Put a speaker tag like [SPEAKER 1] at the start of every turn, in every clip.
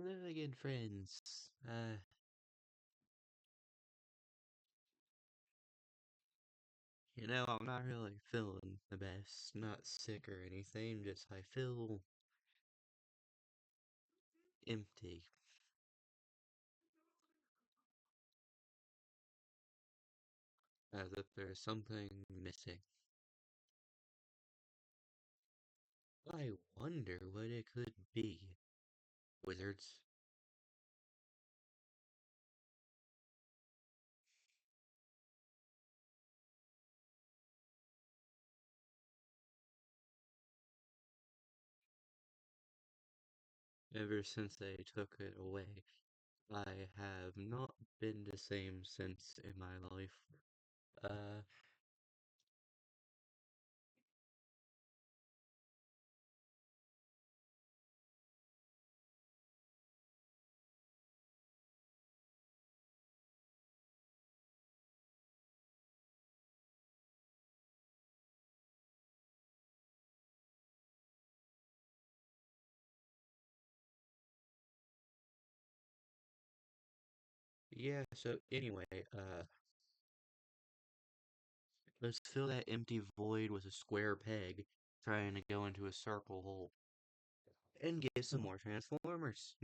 [SPEAKER 1] Hello again, friends. I'm not really feeling the best. Not sick or anything, just I feel empty. As if there's something missing. I wonder what it could be. Wizards. Ever since they took it away, I have not been the same since in my life. Uh, yeah, so anyway, let's fill that empty void with a square peg trying to go into a circle hole. And get some more Transformers.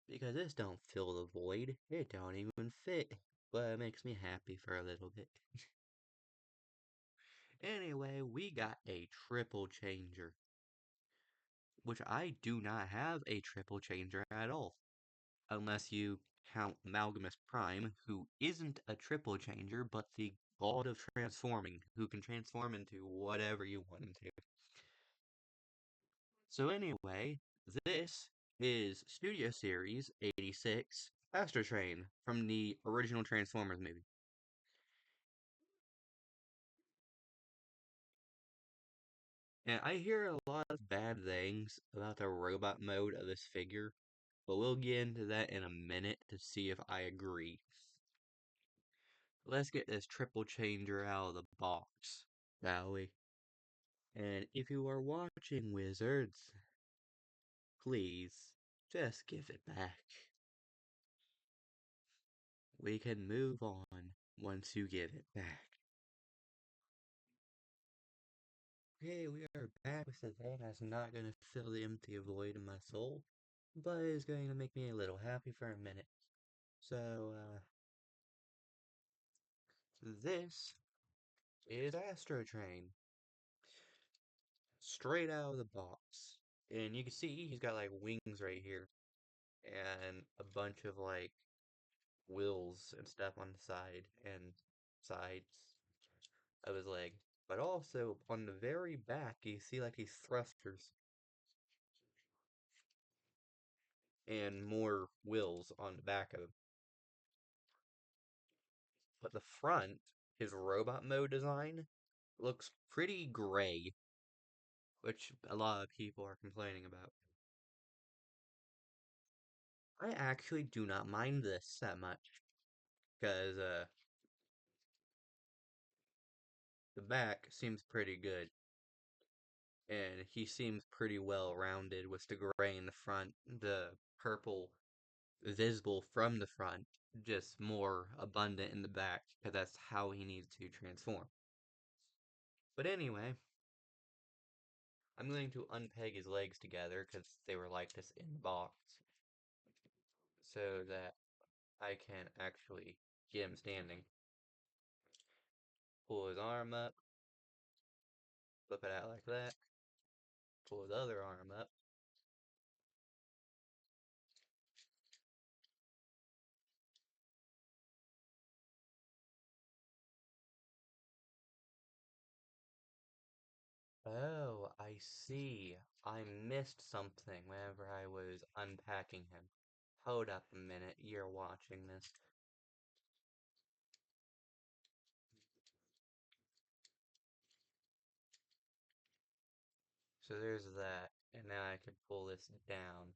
[SPEAKER 1] Because this don't fill the void. It don't even fit. But it makes me happy for a little bit. Anyway, we got a triple changer. Which I do not have a triple changer at all. Unless you count Malgamus Prime, who isn't a triple changer, but the god of transforming, who can transform into whatever you want him to. So anyway, this is Studio Series 86 Astrotrain from the original Transformers movie. And I hear a lot of bad things about the robot mode of this figure, but we'll get into that in a minute to see if I agree. Let's get this triple changer out of the box, shall we? And if you are watching Wizards, please just give it back. We can move on once you give it back. Okay, we are back with the thing that's not going to fill the empty void in my soul, but is going to make me a little happy for a minute. This is Astro Train, straight out of the box. And you can see he's got like wings right here, and a bunch of like wheels and stuff on the side and sides of his leg. But also on the very back, you see like these thrusters and more wheels on the back of him. But the front, his robot mode design, looks pretty gray, which a lot of people are complaining about. I actually do not mind this that much, because the back seems pretty good, and he seems pretty well rounded with the gray in the front, the purple visible from the front, just more abundant in the back, because that's how he needs to transform. But anyway, I'm going to unpeg his legs together, because they were like this in the box, so that I can actually get him standing. Pull his arm up, flip it out like that, pull his other arm up. Oh, I see. I missed something whenever I was unpacking him. Hold up a minute, you're watching this. So there's that, and now I can pull this down.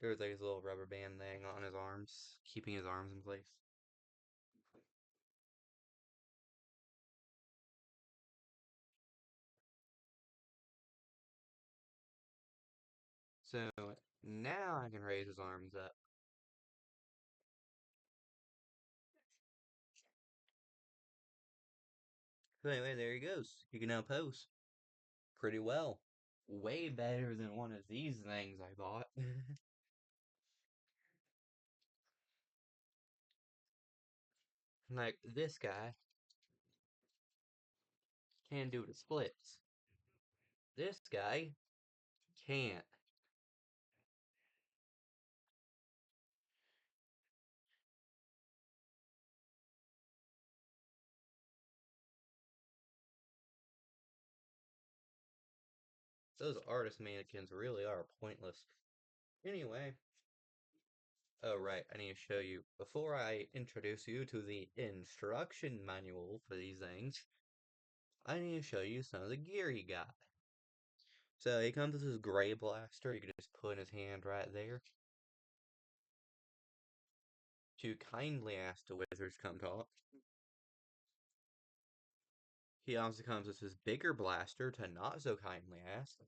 [SPEAKER 1] There's like his little rubber band thing on his arms, keeping his arms in place. So now I can raise his arms up. So anyway, there he goes. He can now pose pretty well. Way better than one of these things I bought. Like this guy can do the splits. This guy can't. Those artist mannequins really are pointless. Anyway, oh right, I need to show you. Before I introduce you to the instruction manual for these things, I need to show you some of the gear he got. So he comes with his gray blaster, you can just put in his hand right there. To kindly ask the wizards come talk. He also comes with his bigger blaster to not so kindly ask.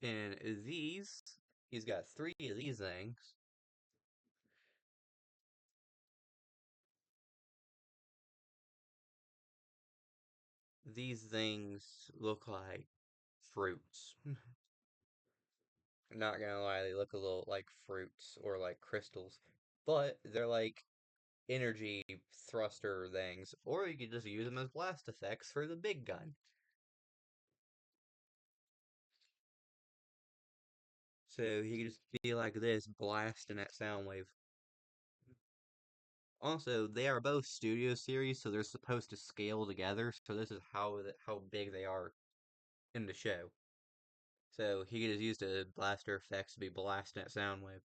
[SPEAKER 1] And he's got three of these things. These things look like fruits. Not gonna lie, they look a little like fruits or like crystals, but they're like energy thruster things, or you could just use them as blast effects for the big gun. So he could just be like this, blasting that sound wave. Also, they are both studio series, so they're supposed to scale together. So this is how big they are in the show. So he could just use the blaster effects to be blasting that sound wave.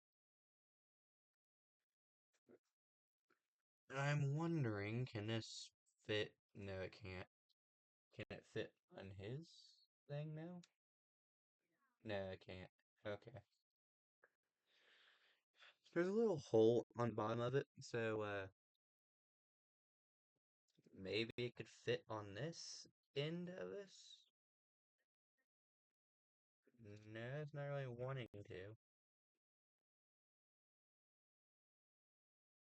[SPEAKER 1] I'm wondering, can this fit? No, it can't. Can it fit on his thing now? No, it can't. Okay. There's a little hole on the bottom of it, so maybe it could fit on this end of this. No, it's not really wanting to.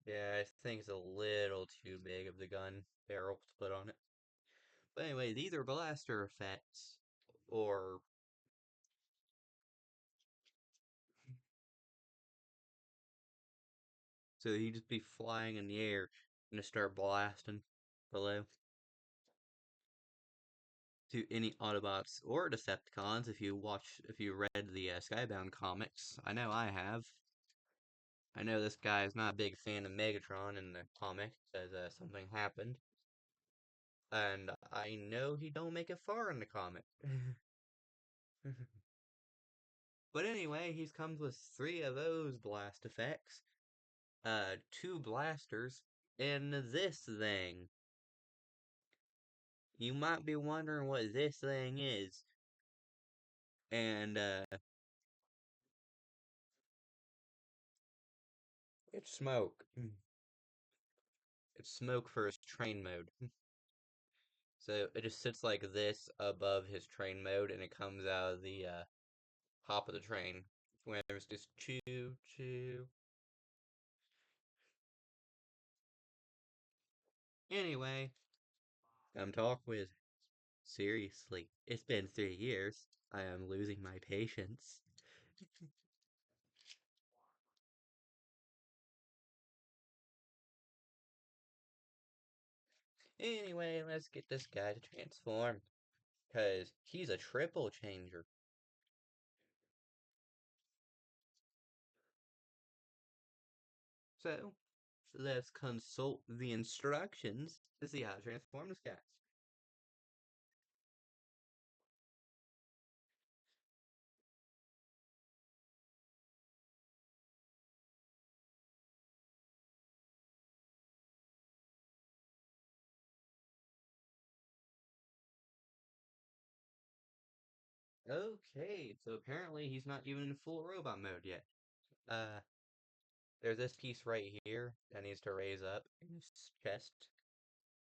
[SPEAKER 1] Yeah, I think it's a little too big of the gun barrel to put on it. But anyway, these are blaster effects, or so he'd just be flying in the air and just start blasting below. To any Autobots or Decepticons, if you read the Skybound comics, I know I have. I know this guy is not a big fan of Megatron in the comic because something happened, and I know he don't make it far in the comic. But anyway, he's comes with three of those blast effects, two blasters, and this thing. You might be wondering what this thing is, and it's smoke. It's smoke for his train mode. So it just sits like this above his train mode, and it comes out of the top of the train where there's just choo choo. Anyway, come talk with. Seriously, it's been 3 years. I am losing my patience. Anyway, let's get this guy to transform. Because he's a triple changer. So, let's consult the instructions to see how to transform this guy. Okay, so apparently he's not even in full robot mode yet. Uh, there's this piece right here that needs to raise up in his chest.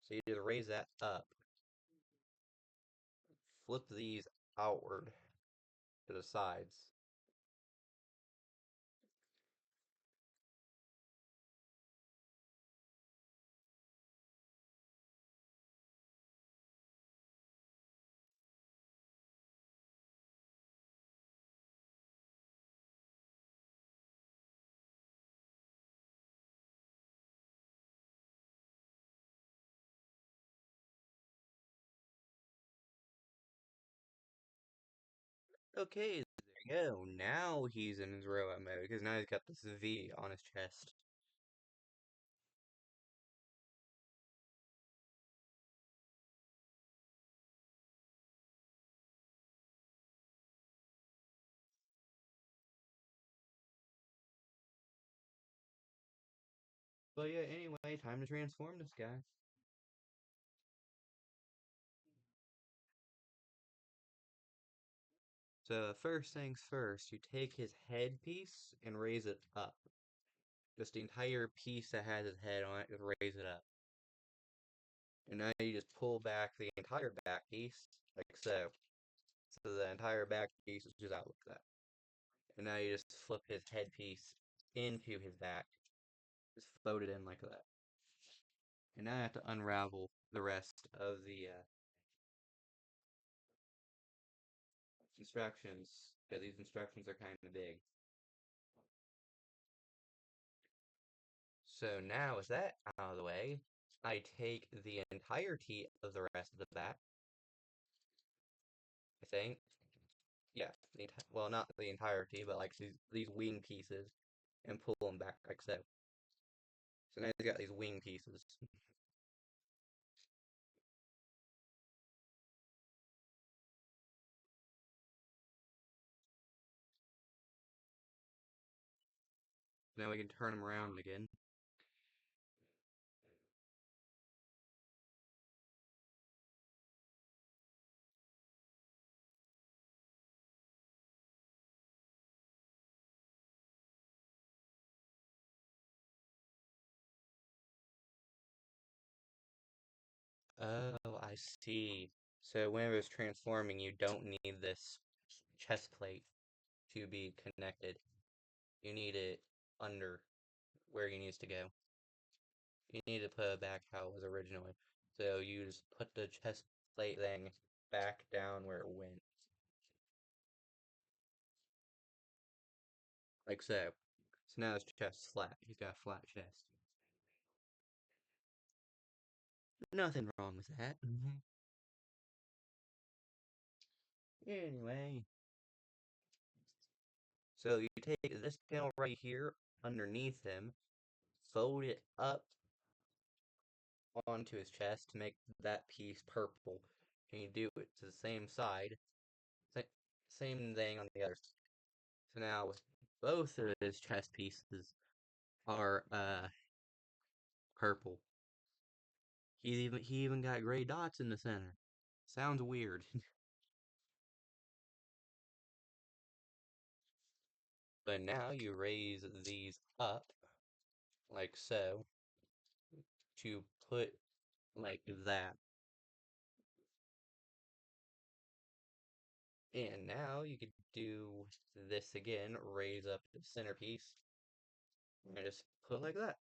[SPEAKER 1] So you just raise that up, flip these outward to the sides. Okay, there you go. Now he's in his robot mode because now he's got this V on his chest. But yeah, anyway, time to transform this guy. So first things first, you take his headpiece and raise it up. Just the entire piece that has his head on it, just raise it up. And now you just pull back the entire back piece, like so. So the entire back piece is just out like that. And now you just flip his headpiece into his back. Just float it in like that. And now I have to unravel the rest of the instructions, because these instructions are kind of big. So now with that out of the way, I take the entirety of the rest of the back, I think. Yeah, well, not the entirety, but like these wing pieces, and pull them back like so. So now he's got these wing pieces. Now we can turn them around again. Oh, I see. So whenever it's transforming, you don't need this chest plate to be connected. You need it under where it needs to go. You need to put it back how it was originally. So you just put the chest plate thing back down where it went. Like so. So now his chest's flat. He's got a flat chest. Nothing wrong with that. Anyway, so you take this panel right here underneath him, fold it up onto his chest to make that piece purple, and you do it to the same side, same thing on the other side. So now with both of his chest pieces are purple. He even got gray dots in the center. Sounds weird. But now you raise these up like so to put like that. And now you could do this again, raise up the centerpiece, and just put like that.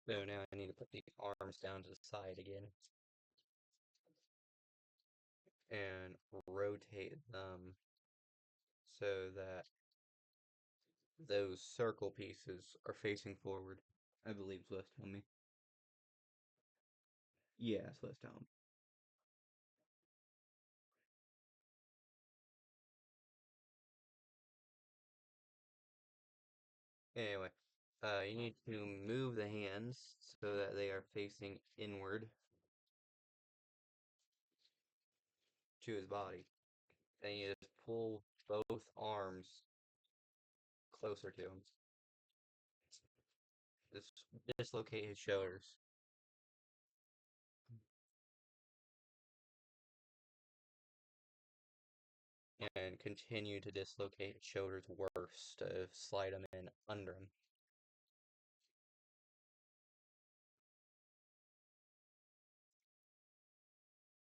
[SPEAKER 1] So now I need to put the arms down to the side again and rotate them so that those circle pieces are facing forward. I believe it's supposed to tell me. Yeah, it's supposed to tell me. Anyway, you need to move the hands so that they are facing inward to his body. And you just pull both arms closer to him. Just dislocate his shoulders. And continue to dislocate his shoulders worse to slide him in under him.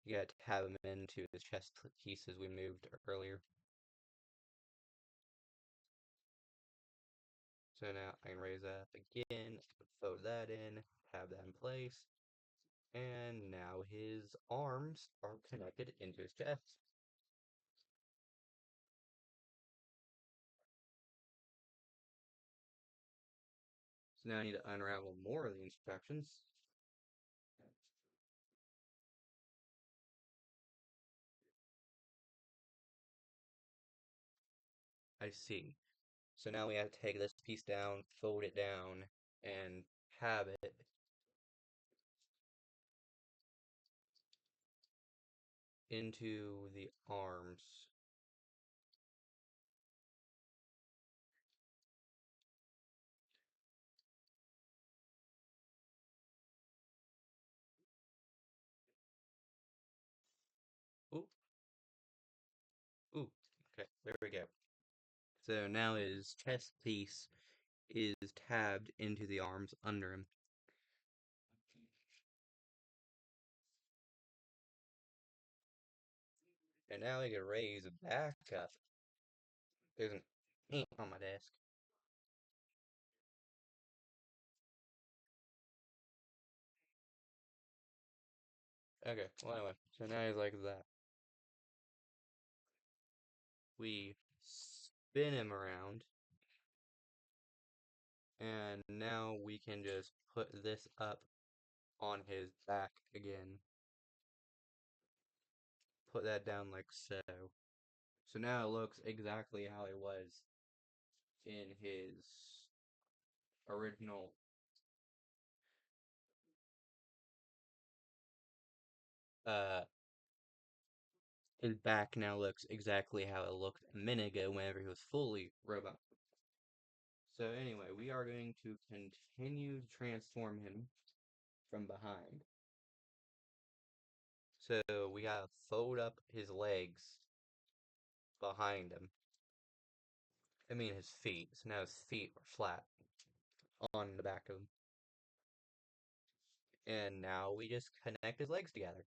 [SPEAKER 1] You gotta tab him into the chest pieces we moved earlier. So now I can raise that up again, fold that in, tab that in place, and now his arms are connected into his chest. So now I need to unravel more of the instructions. I see. So now we have to take this piece down, fold it down, and tab it into the arms. Ooh, ooh, okay, there we go. So now his chest piece is tabbed into the arms under him. And now we can raise back up. There's an ink on my desk. Okay, well anyway, so now he's like that. We spin him around, and now we can just put this up on his back again. Put that down like so. So now it looks exactly how it was in original uh his back now looks exactly how it looked a minute ago whenever he was fully robot. So anyway, we are going to continue to transform him from behind. So we gotta fold up his legs behind him. I mean his feet. So now his feet are flat on the back of him. And now we just connect his legs together.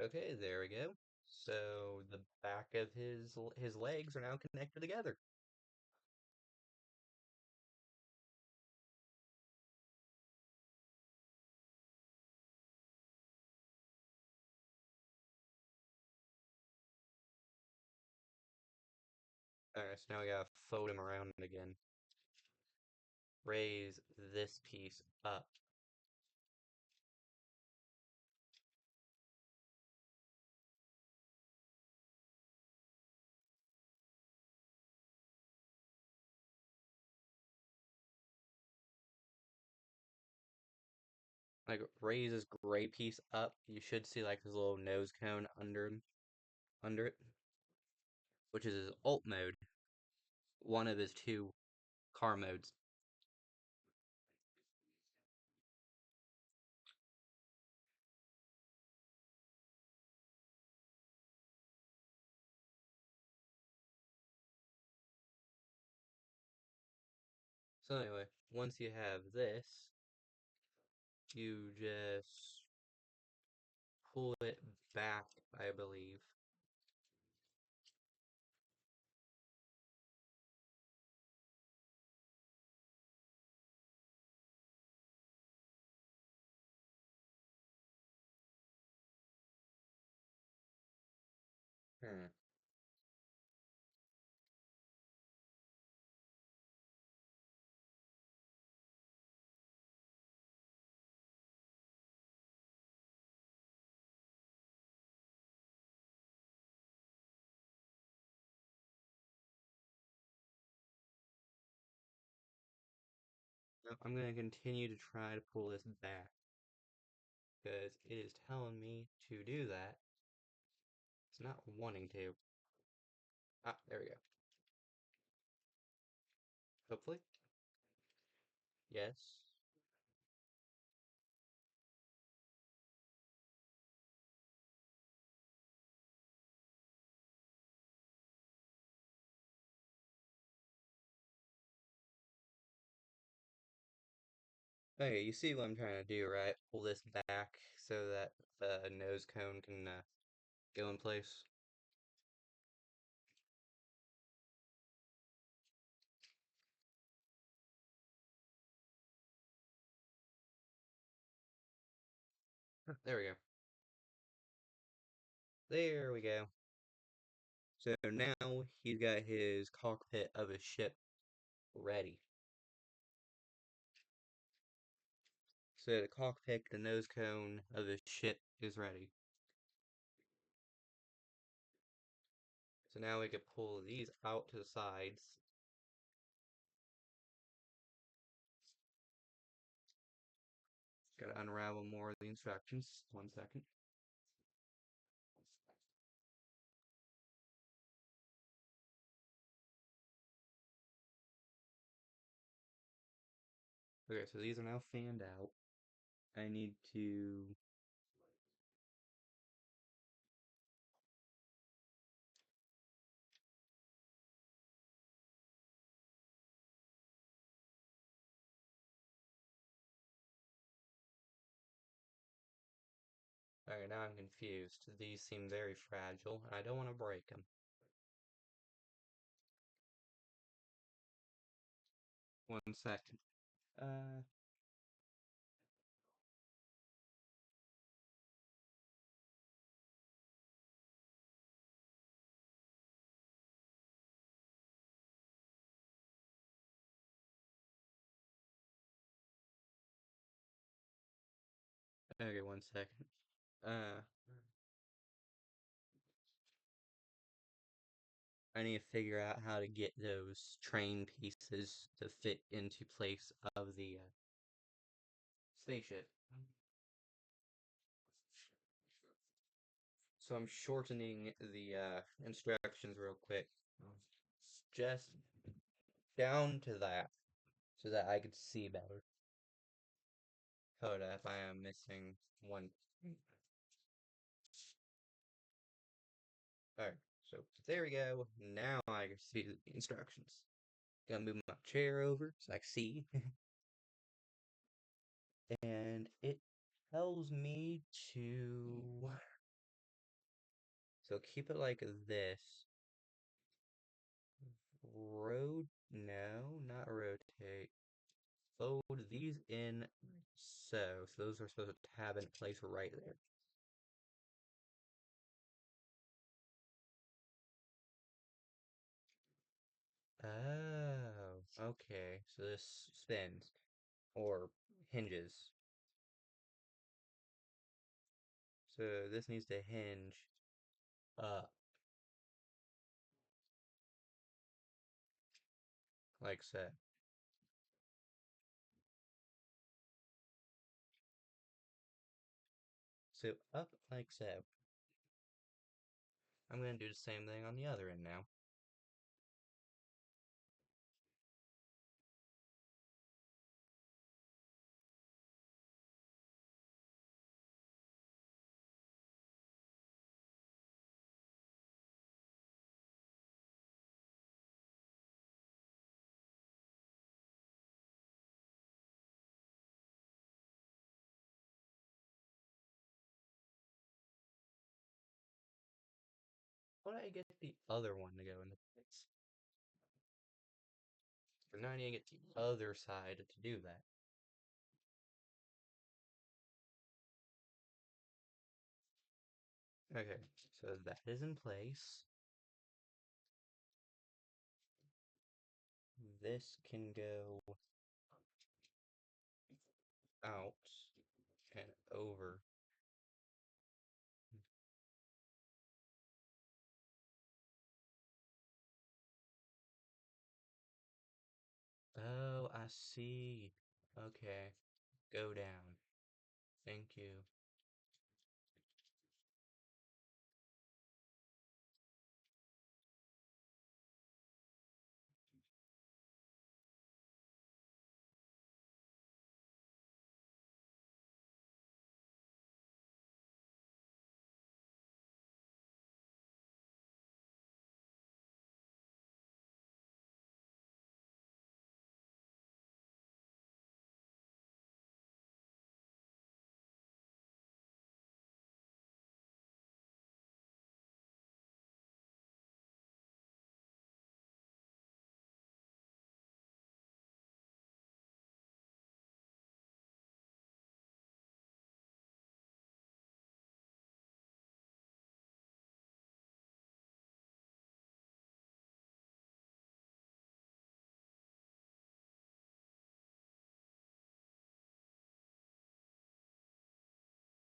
[SPEAKER 1] Okay, there we go. So the back of his legs are now connected together. Alright, so now we gotta fold him around again. Raise this piece up. Like raise this gray piece up. You should see like his little nose cone under it, which is his alt mode, one of his two car modes. So anyway, once you have this, you just pull it back, I believe. Hmm. I'm going to continue to try to pull this back because it is telling me to do that. It's not wanting to. Ah, there we go. Hopefully. Yes. Okay, you see what I'm trying to do, right? Pull this back so that the nose cone can go in place. There we go. There we go. So now he's got his cockpit of his ship ready. So the cockpit, the nose cone of his ship is ready. So now we can pull these out to the sides. Gotta unravel more of the instructions. 1 second. Okay, so these are now fanned out. I need to... Okay, now I'm confused. These seem very fragile, and I don't want to break them. 1 second. Uh, okay, 1 second. Uh, I need to figure out how to get those train pieces to fit into place of the spaceship. So I'm shortening the instructions real quick. Just down to that, so that I could see better. Hold up, I am missing one. Alright, so there we go. Now I can see the instructions. Gonna move my chair over so I can see. And it tells me to... So keep it like this. No, not rotate. Fold these in so. So those are supposed to tab in place right there. Oh, okay. So this spins or hinges. So this needs to hinge up like so. So up like so. I'm going to do the same thing on the other end now. How do I get the other one to go into place? Or now I need to get the other side to do that. Okay, so that is in place. This can go out and over. Oh, I see. Okay, go down. Thank you.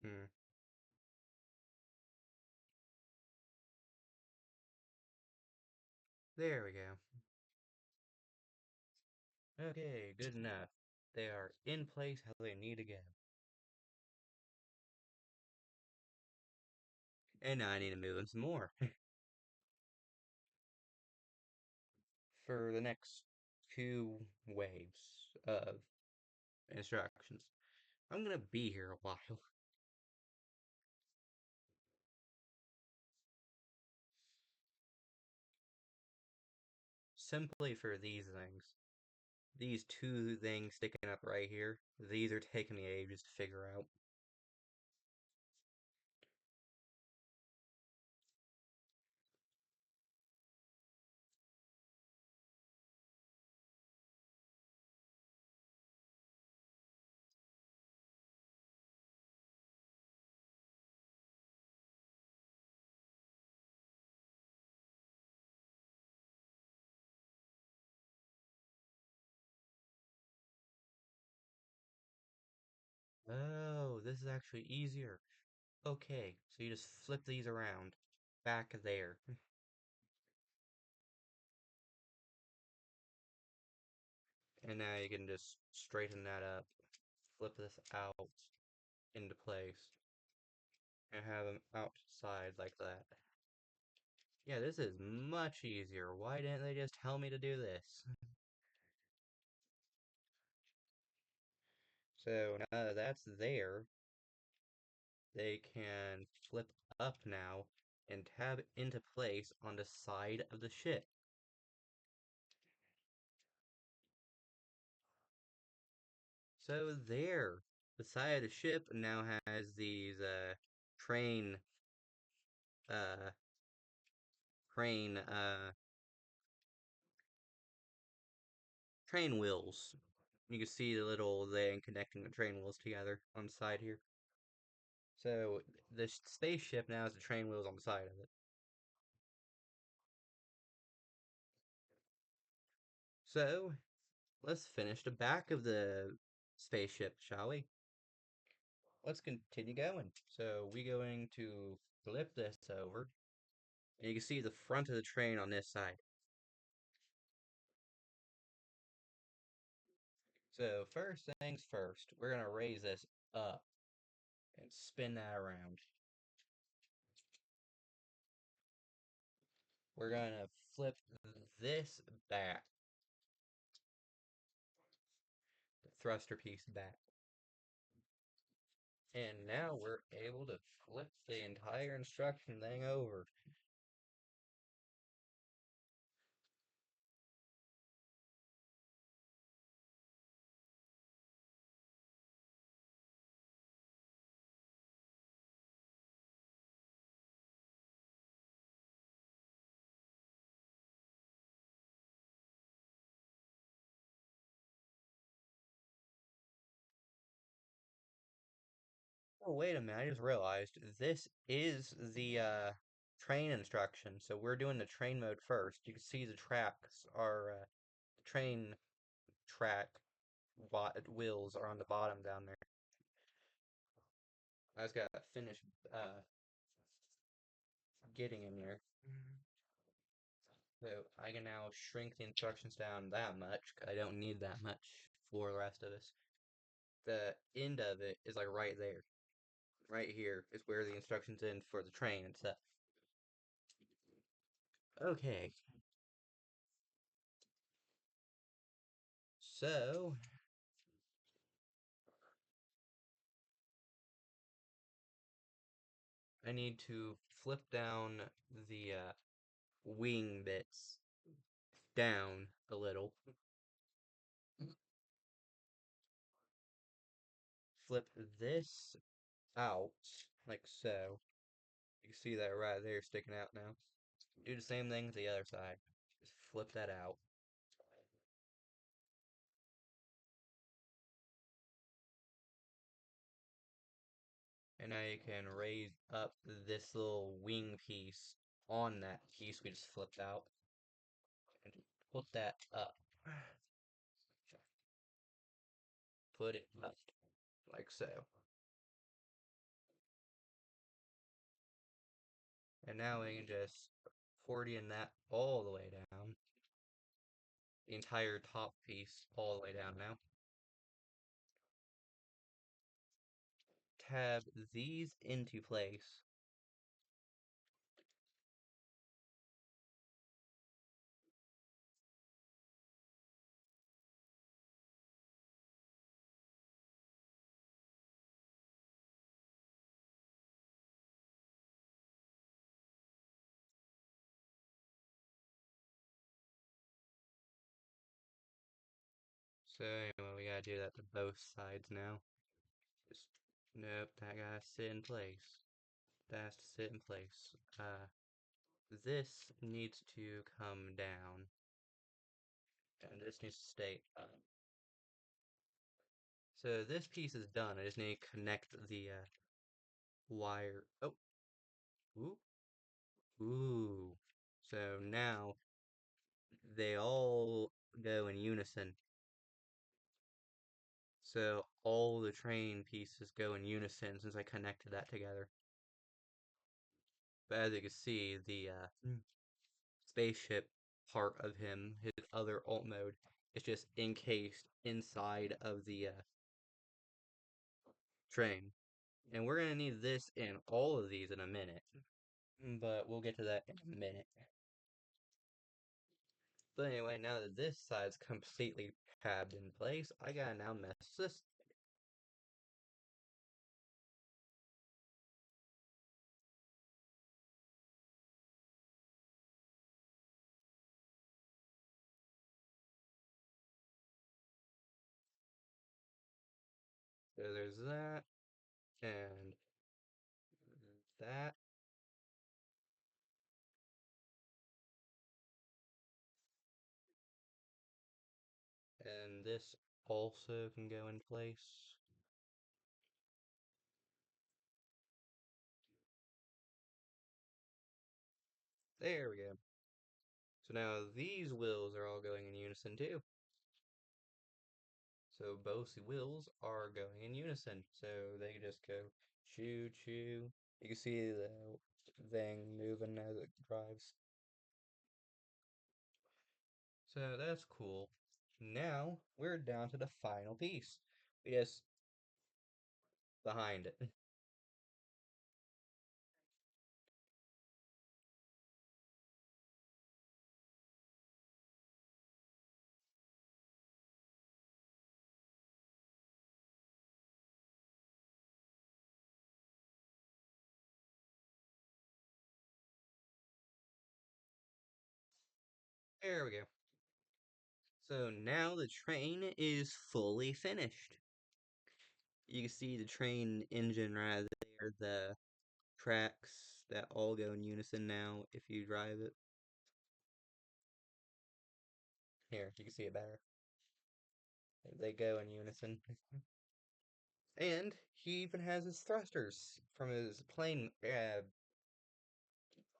[SPEAKER 1] Hmm. There we go. Okay, good enough. They are in place how they need to go. And now I need to move them some more for the next two waves of instructions. I'm gonna be here a while. Simply for these things. These two things sticking up right here, these are taking me ages to figure out. Oh, this is actually easier. Okay, so you just flip these around. Back there. And now you can just straighten that up. Flip this out into place. And have them outside like that. Yeah, this is much easier. Why didn't they just tell me to do this? So now that that's there, they can flip up now and tab into place on the side of the ship. So there, the side of the ship now has these train uh train train wheels. You can see the little thing connecting the train wheels together on the side here. So the spaceship now has the train wheels on the side of it. So let's finish the back of the spaceship, shall we? Let's continue going. So we're going to flip this over, and you can see the front of the train on this side. So first things first, we're gonna raise this up and spin that around. We're gonna flip this back, the thruster piece back. And now we're able to flip the entire instruction thing over. Oh, wait a minute, I just realized this is the train instruction. So we're doing the train mode first. You can see the tracks are the train track wheels are on the bottom down there. I just gotta finish getting in there. So I can now shrink the instructions down that much, 'cause I don't need that much for the rest of this. The end of it is like right there. Right here is where the instructions end for the train and stuff. Okay, so I need to flip down the wing bits down a little. Flip this out like so. You can see that right there sticking out now. Do the same thing to the other side. Just flip that out. And now you can raise up this little wing piece on that piece we just flipped out. And put that up. Put it up like so. And now we can just accordion that all the way down. The entire top piece all the way down now. Tab these into place. So anyway, we gotta do that to both sides now. Just, nope, that gotta sit in place. That has to sit in place. This needs to come down. And this needs to stay up. So this piece is done. I just need to connect the wire. Oh, ooh, ooh. So now they all go in unison. So all the train pieces go in unison since I connected that together. But as you can see, the spaceship part of him, his other alt mode, is just encased inside of the train. And we're gonna need this in all of these in a minute. But we'll get to that in a minute. But anyway, now that this side's completely tabbed in place, I gotta now mess this. So there's that, and that, and this also can go in place. There we go. So now these wheels are all going in unison too. So both wheels are going in unison. So they just go choo choo. You can see the thing moving as it drives. So that's cool. Now we're down to the final piece. We just behind it. There we go. So now the train is fully finished. You can see the train engine right there, the tracks that all go in unison now if you drive it. Here, you can see it better. They go in unison. And he even has his thrusters from his plane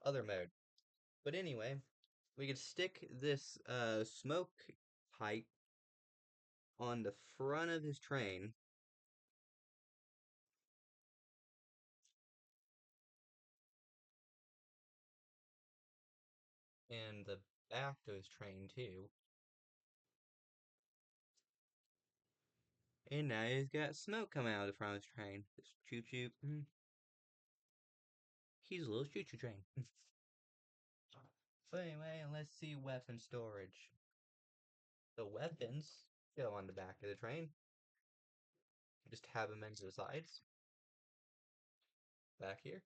[SPEAKER 1] other mode. But anyway, we could stick this smoke pipe on the front of his train. And the back of his train too. And now he's got smoke coming out of the front of his train. This choo choo. He's a little choo choo train. But anyway, let's see weapon storage. The weapons go on the back of the train. Just have them into the sides. Back here.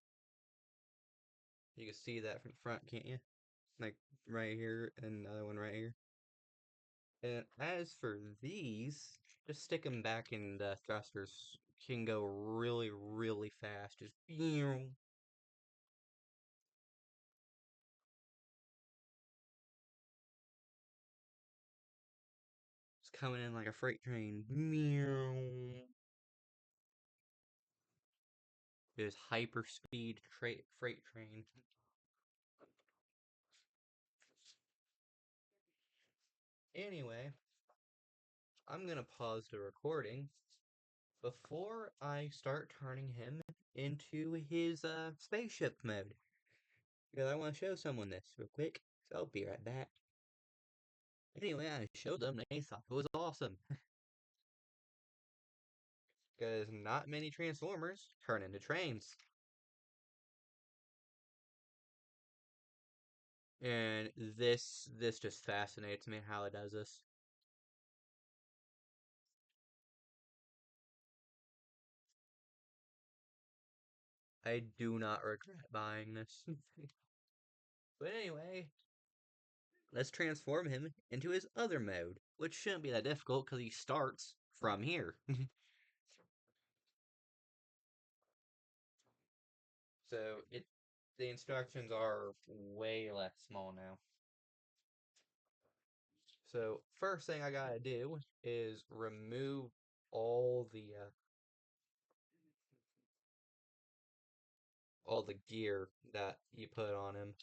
[SPEAKER 1] You can see that from the front, can't you? Like right here and another one right here. And as for these, just stick them back in the thrusters. Can go really, really fast. Just it's coming in like a freight train. This hyper speed freight train. Anyway, I'm gonna pause the recording before I start turning him into his spaceship mode. Because I want to show someone this real quick. So I'll be right back. Anyway, I showed them. They thought it was awesome. Because not many Transformers turn into trains. And this just fascinates me how it does this. I do not regret buying this. But anyway, let's transform him into his other mode, which shouldn't be that difficult because he starts from here. So the instructions are way less small now. So first thing I gotta do is remove all the gear that you put on him.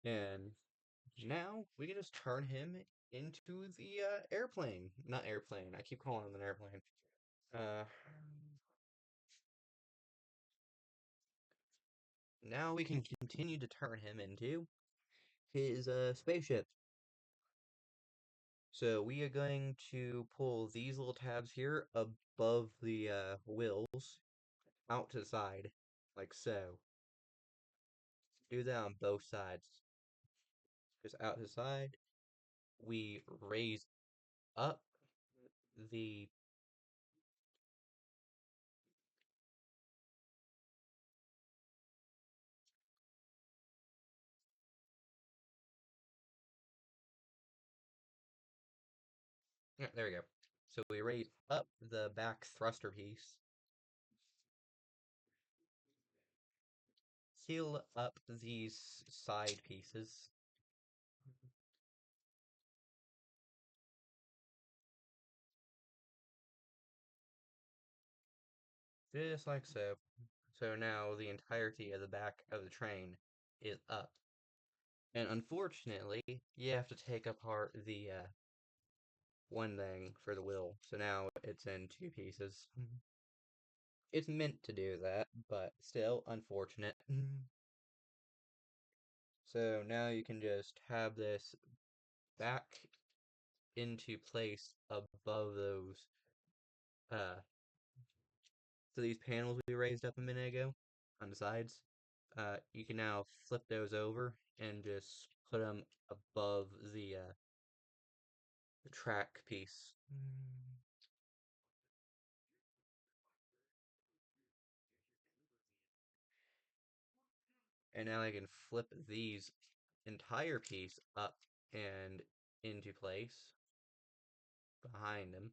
[SPEAKER 1] And now we can just turn him into the airplane. Not airplane. I keep calling him an airplane. Uh, Now we can continue to turn him into his spaceship. So we are going to pull these little tabs here above the wheels out to the side, like so. Do that on both sides. Just out to the side. We raise up the. Yeah, there we go. So we raise up the back thruster piece, seal up these side pieces, just like so. So now the entirety of the back of the train is up. And unfortunately, you have to take apart the one thing for the wheel. So now it's in two pieces. It's meant to do that, but still unfortunate. So now you can just have this back into place above those uh so these panels we raised up a minute ago on the sides. You can now flip those over and just put them above the track piece. And now I can flip these entire piece up and into place behind them.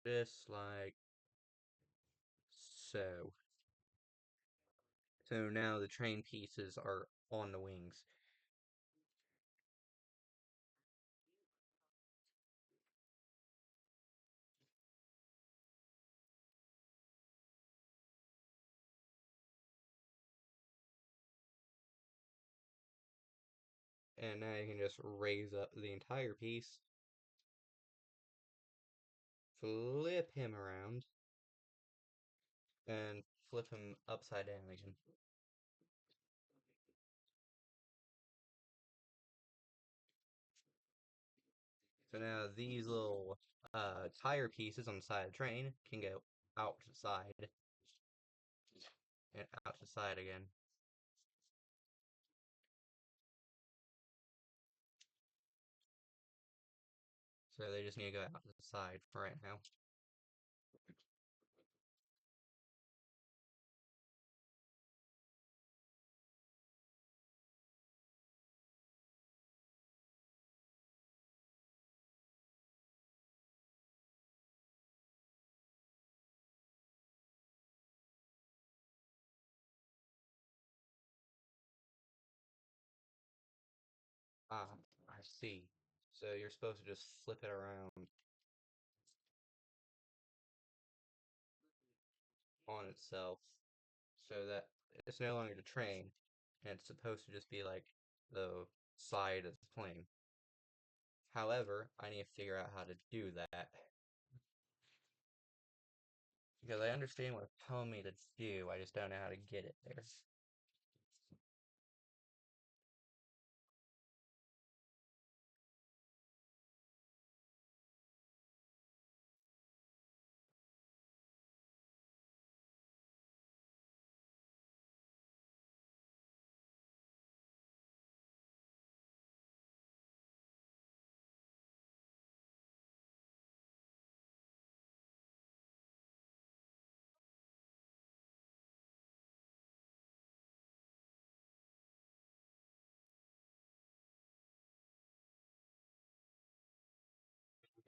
[SPEAKER 1] Just like so. So now the train pieces are on the wings. And now you can just raise up the entire piece, flip him around, and flip him upside down again. So now these little tire pieces on the side of the train can go out to the side and out to the side again. So they just need to go out to the side for right now. Ah, I see. So you're supposed to just flip it around on itself so that it's no longer the train, and it's supposed to just be like the side of the plane. However, I need to figure out how to do that. Because I understand what it's telling me to do, I just don't know how to get it there.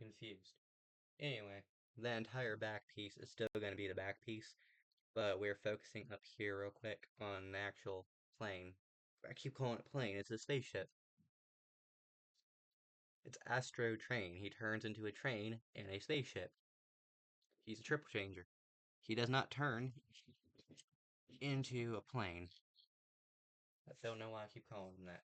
[SPEAKER 1] I'm confused. Anyway, the entire back piece is still going to be the back piece, but we're focusing up here real quick on the actual plane. I keep calling it plane, it's a spaceship. It's Astro Train. He turns into a train in a spaceship. He's a triple changer. He does not turn into a plane. I don't know why I keep calling him that.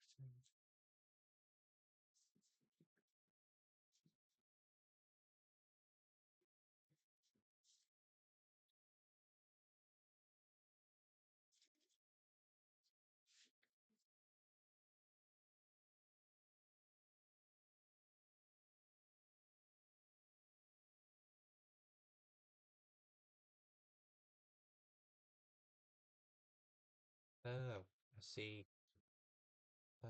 [SPEAKER 1] Oh, I see. Uh,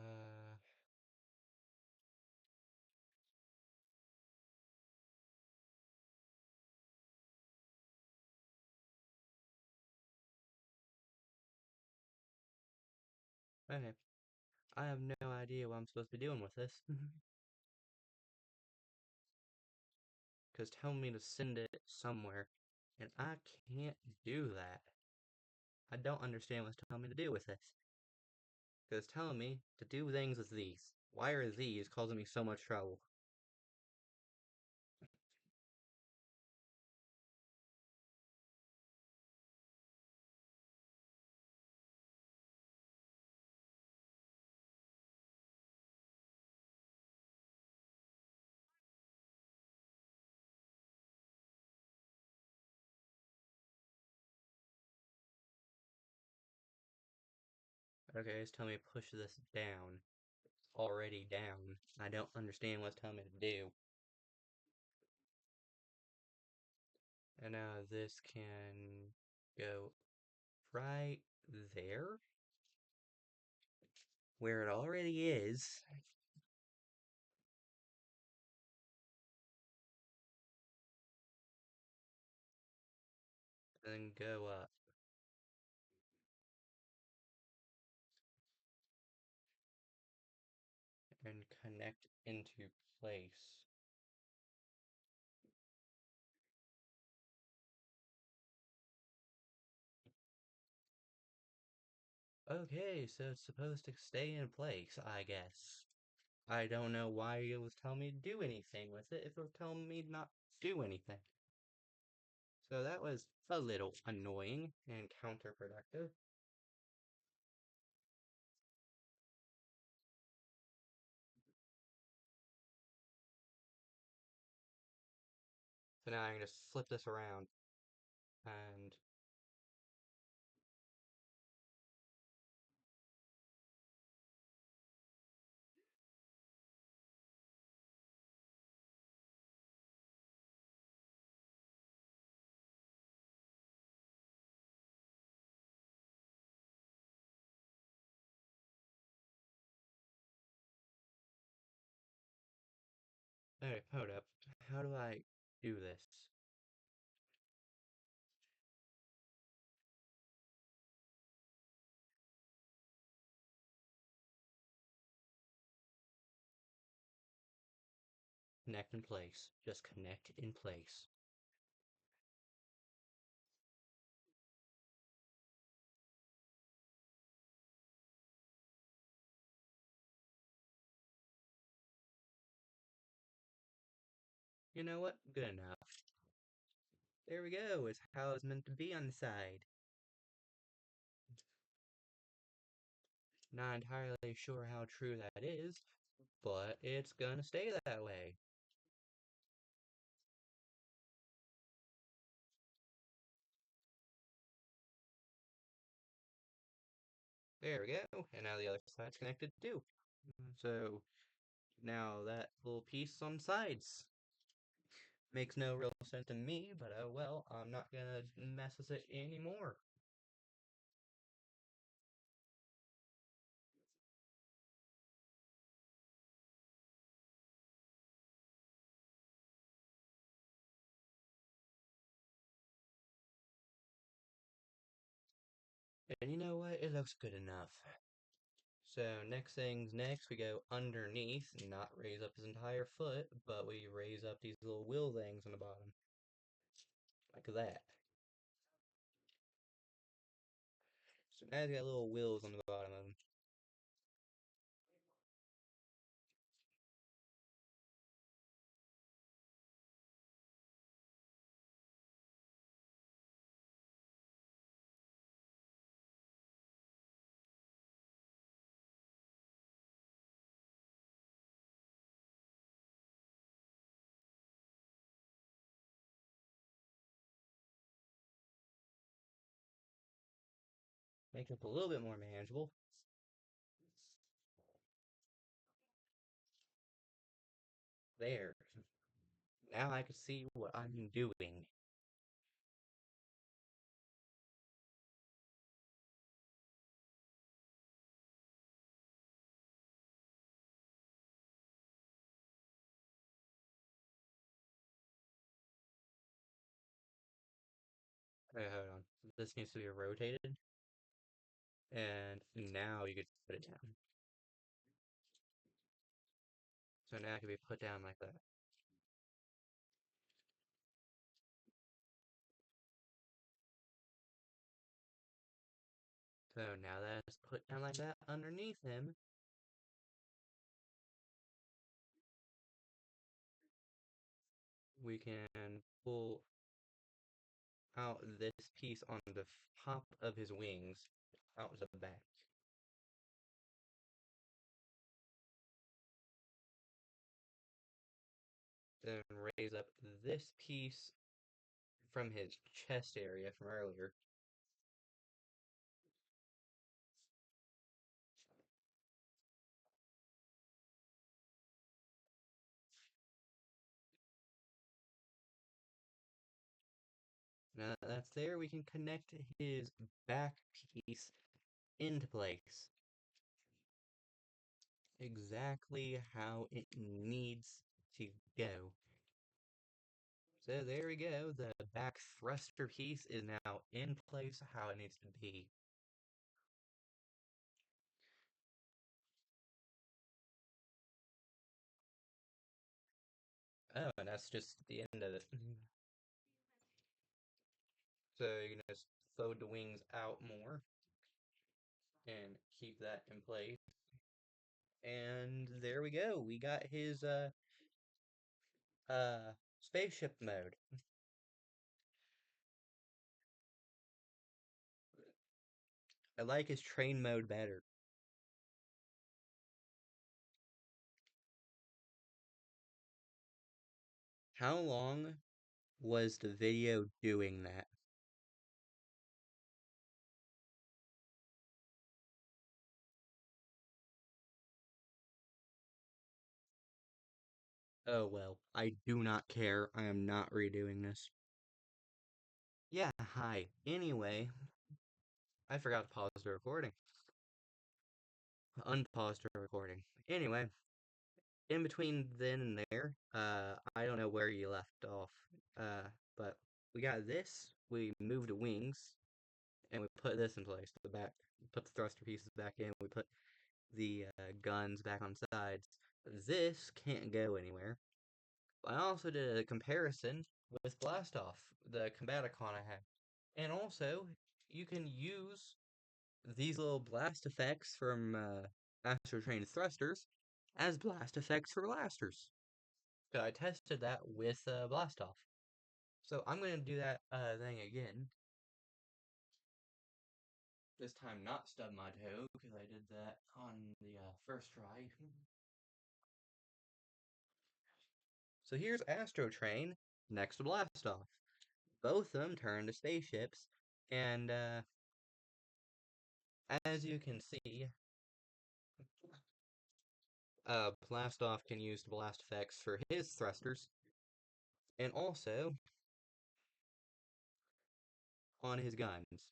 [SPEAKER 1] okay. I have no idea what I'm supposed to be doing with this. Because telling me to send it somewhere, and I can't do that. I don't understand what's telling me to do with this. Because it's telling me to do things with these. Why are these causing me so much trouble? Okay, it's telling me to push this down. Already down. I don't understand what's telling me to do. And now this can go right there, where it already is, and then go up and connect into place. Okay, so it's supposed to stay in place, I guess. I don't know why it was telling me to do anything with it if it was telling me not to do anything. So that was a little annoying and counterproductive. So now I can just flip this around and Alright, hold up. How do I do this? Connect in place. Just connect in place. You know what? Good enough. There we go. It's how it's meant to be on the side. Not entirely sure how true that is, but it's gonna stay that way. There we go. And now the other side's connected too. So now that little piece on sides makes no real sense to me, but oh well, I'm not gonna mess with it anymore. And you know what? It looks good enough. So next thing's next, we go underneath, not raise up his entire foot, but we raise up these little wheel things on the bottom, like that. So now he's got little wheels on the bottom of him. Make it a little bit more manageable. There. Now I can see what I'm doing. Okay, hold on. This needs to be rotated. And now you could put it down. So now it can be put down like that. So now that it's put down like that underneath him, we can pull out this piece on the top of his wings out the back. Then raise up this piece from his chest area from earlier. Now that that's there, we can connect his back piece into place. Exactly how it needs to go. So there we go. The back thruster piece is now in place how it needs to be. Oh, and that's just the end of it. So you can just fold the wings out more and keep that in place. And there we go. We got his spaceship mode. I like his train mode better. How long was the video doing that? Oh well, I do not care. I am not redoing this. Yeah, hi. Anyway, I forgot to pause the recording. Unpause the recording. Anyway, in between then and there, I don't know where you left off, but we got this. We moved the wings, and we put this in place. The back, put the thruster pieces back in. We put the guns back on sides. This can't go anywhere. I also did a comparison with Blastoff, the Combaticon I had. And also, you can use these little blast effects from Astrotrain thrusters as blast effects for blasters. So I tested that with Blastoff. So I'm going to do that thing again. This time not stub my toe, because I did that on the first try. So here's Astrotrain next to Blastoff. Both of them turn to spaceships, and as you can see, Blastoff can use the blast effects for his thrusters, and also on his guns.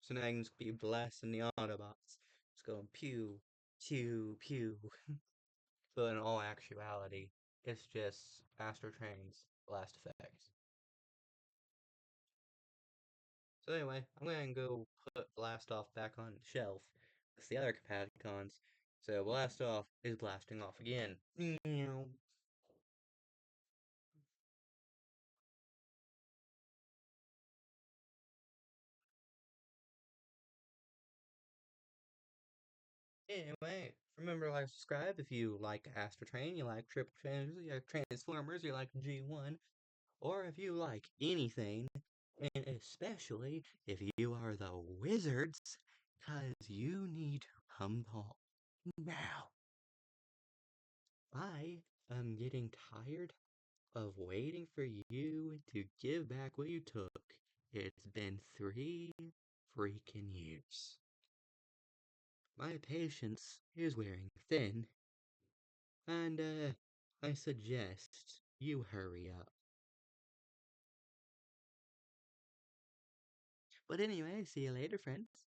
[SPEAKER 1] So now I can just be blasting the Autobots. Just going pew, pew, pew. But in all actuality, it's just Astrotrain's blast effects. So anyway, I'm gonna go put Blastoff back on the shelf with the other Combaticons. So Blastoff is blasting off again. Anyway, remember to like, subscribe if you like Astrotrain, you like Triple Transformers, you like Transformers, you like G1, or if you like anything, and especially if you are the wizards, cause you need to come home now. I am getting tired of waiting for you to give back what you took. It's been 3 freaking years. My patience is wearing thin, and I suggest you hurry up. But anyway, see you later, friends.